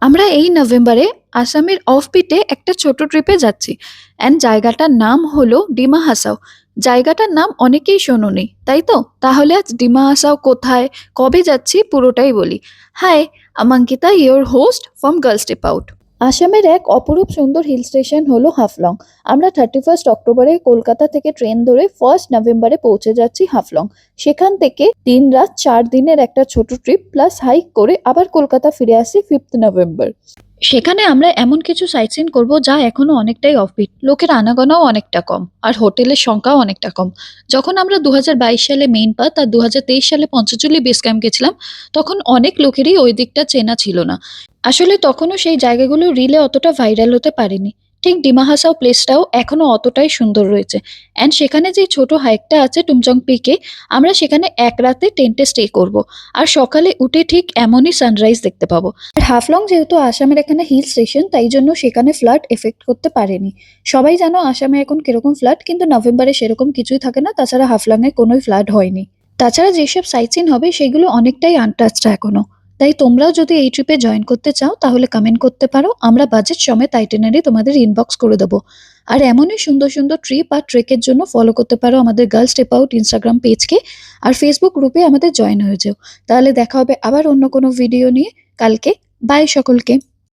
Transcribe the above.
আমরা এই নভেম্বরে আসামের অফবিটে একটা ছোট ট্রিপে যাচ্ছি। অ্যান্ড জায়গাটার নাম হলো ডিমা হাসাও। জায়গাটার নাম অনেকেই শোনোনি, তাই তো? তাহলে আজ ডিমা হাসাও কোথায়, কবে যাচ্ছি পুরোটাই বলি। Hi, Ankita, your host from girls trip out. আসামের এক অপরূপ সুন্দর হিল স্টেশন হলো হাফলং। আমরা 31 অক্টোবরে কলকাতা থেকে ট্রেন ধরে 1 নভেম্বরে পৌঁছে যাচ্ছি হাফলং। সেখান থেকে 3 রাত 4 দিনের একটা ছোট ট্রিপ প্লাস হাইক করে আবার কলকাতা ফিরে আসি 5 নভেম্বর। সেখানে আমরা এমন কিছু সাইট সিন করবো যা এখনো অনেকটাই অফবিট, লোকের আনাগোনাও অনেকটা কম আর হোটেলের সংখ্যাও অনেকটা কম। যখন আমরা 2022 সালে মেইন পাথ আর 2023 সালে পঞ্চচুলি বেস ক্যাম্প গেছিলাম, তখন অনেক লোকেরই ওই দিকটা চেনা ছিল না। আসলে তখনও সেই জায়গাগুলো রিলে অতটা ভাইরাল হতে পারেনি। ঠিক ডিমা হাসাও প্লেসটাও এখনো অতটাই সুন্দর রয়েছে। অ্যান্ড সেখানে যে ছোট হাইকটা আছে টুমজং পিকে, আমরা সেখানে 1 রাতে টেন্টে স্টে করব। আর সকালে উঠে ঠিক এমনই সানরাইজ দেখতে পাবো। আর হাফলং যেহেতু আসামের এখানে হিল স্টেশন, তাই জন্য সেখানে ফ্লাড এফেক্ট করতে পারেনি। সবাই জানো আসামে এখন কিরকম ফ্লাড, কিন্তু নভেম্বরে সেরকম কিছুই থাকে না। তাছাড়া হাফলংয়ে কোনোই ফ্লাড হয়নি। তাছাড়া যেসব সাইট সিন হবে সেগুলো অনেকটাই আনটাচড এখনো। তাই তোমরাও যদি এই ট্রিপে জয়েন করতে চাও তাহলে কমেন্ট করতে পারো, আমরা বাজেট সমেত আইটিনারি তোমাদের ইনবক্স করে দেবো। আর এমনই সুন্দর সুন্দর ট্রিপ আর ট্রেকের জন্য ফলো করতে পারো আমাদের গার্লস স্টেপ আউট ইনস্টাগ্রাম পেজকে। আর ফেসবুক গ্রুপে আমাদের জয়েন হয়ে যাও। তাহলে দেখা হবে আবার অন্য কোনো ভিডিও নিয়ে কালকে। বাই সকলকে।